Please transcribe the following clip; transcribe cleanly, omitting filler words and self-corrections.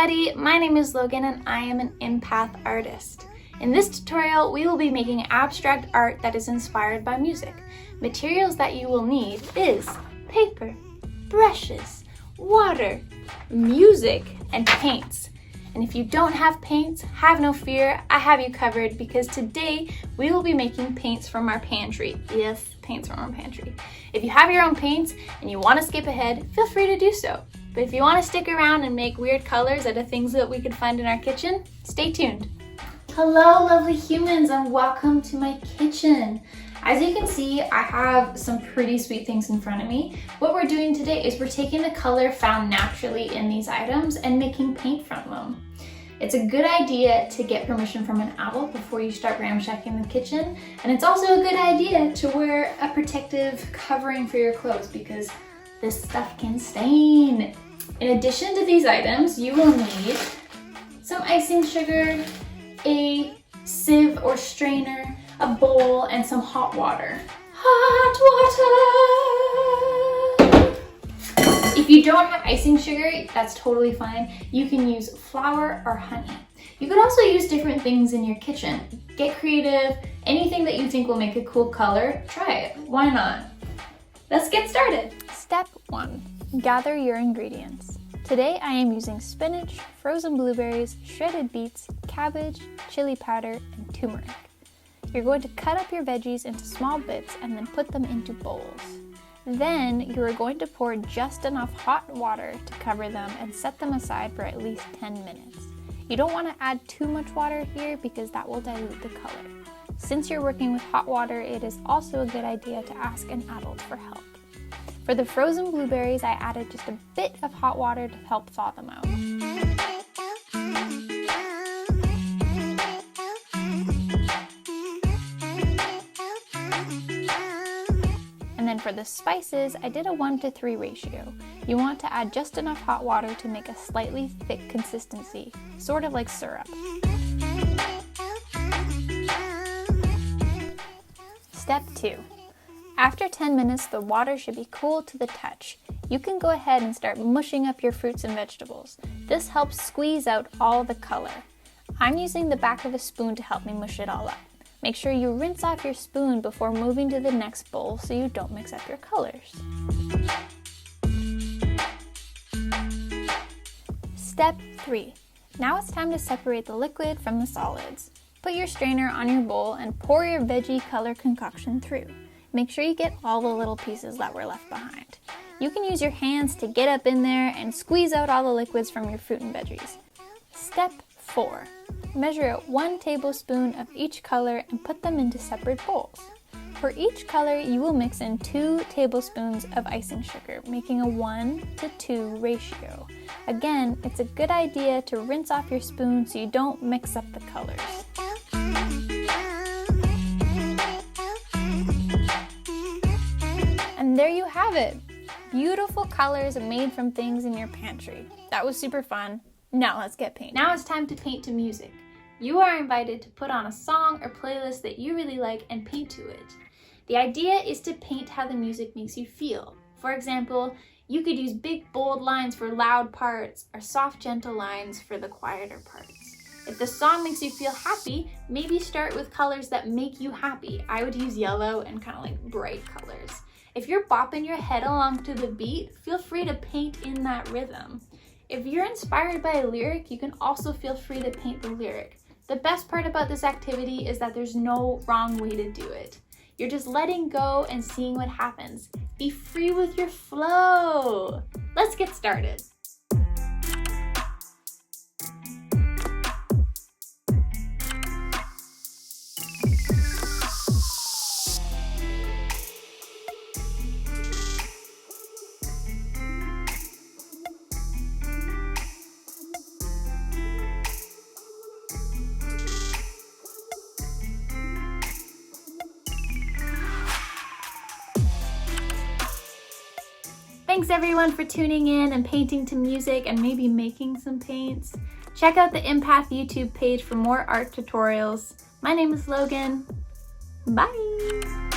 everybody, my name is Logan and I am an inPath artist. In this tutorial, we will be making abstract art that is inspired by music. Materials that you will need is paper, brushes, water, music, and paints. And if you don't have paints, have no fear, I have you covered because today we will be making paints from our pantry. Yes, paints from our pantry. If you have your own paints and you want to skip ahead, feel free to do so. But if you want to stick around and make weird colors out of things that we could find in our kitchen, stay tuned. Hello, lovely humans, and welcome to my kitchen. As you can see, I have some pretty sweet things in front of me. What we're doing today is we're taking the color found naturally in these items and making paint from them. It's a good idea to get permission from an adult before you start ramshacking the kitchen, and it's also a good idea to wear a protective covering for your clothes because this stuff can stain. In addition to these items, you will need some icing sugar, a sieve or strainer, a bowl, and some hot water. Hot water! If you don't have icing sugar, that's totally fine. You can use flour or honey. You could also use different things in your kitchen. Get creative. Anything that you think will make a cool color, try it. Why not? Let's get started. Step 1. Gather your ingredients. Today I am using spinach, frozen blueberries, shredded beets, cabbage, chili powder, and turmeric. You're going to cut up your veggies into small bits and then put them into bowls. Then you are going to pour just enough hot water to cover them and set them aside for at least 10 minutes. You don't want to add too much water here because that will dilute the color. Since you're working with hot water, it is also a good idea to ask an adult for help. For the frozen blueberries, I added just a bit of hot water to help thaw them out. And then for the spices, I did a 1-to-3 ratio. You want to add just enough hot water to make a slightly thick consistency, sort of like syrup. Step 2. After 10 minutes, the water should be cool to the touch. You can go ahead and start mushing up your fruits and vegetables. This helps squeeze out all the color. I'm using the back of a spoon to help me mush it all up. Make sure you rinse off your spoon before moving to the next bowl so you don't mix up your colors. Step 3. Now it's time to separate the liquid from the solids. Put your strainer on your bowl and pour your veggie color concoction through. Make sure you get all the little pieces that were left behind. You can use your hands to get up in there and squeeze out all the liquids from your fruit and veggies. Step 4. Measure out 1 tablespoon of each color and put them into separate bowls. For each color, you will mix in 2 tablespoons of icing sugar, making a 1-to-2 ratio. Again, it's a good idea to rinse off your spoon so you don't mix up the colors. And there you have it! Beautiful colors made from things in your pantry. That was super fun. Now let's get painting. Now it's time to paint to music. You are invited to put on a song or playlist that you really like and paint to it. The idea is to paint how the music makes you feel. For example, you could use big bold lines for loud parts or soft gentle lines for the quieter parts. If the song makes you feel happy, maybe start with colors that make you happy. I would use yellow and kind of like bright colors. If you're bopping your head along to the beat, feel free to paint in that rhythm. If you're inspired by a lyric, you can also feel free to paint the lyric. The best part about this activity is that there's no wrong way to do it. You're just letting go and seeing what happens. Be free with your flow. Let's get started. Thanks everyone for tuning in and painting to music and maybe making some paints. Check out the inPath YouTube page for more art tutorials. My name is Logan. Bye!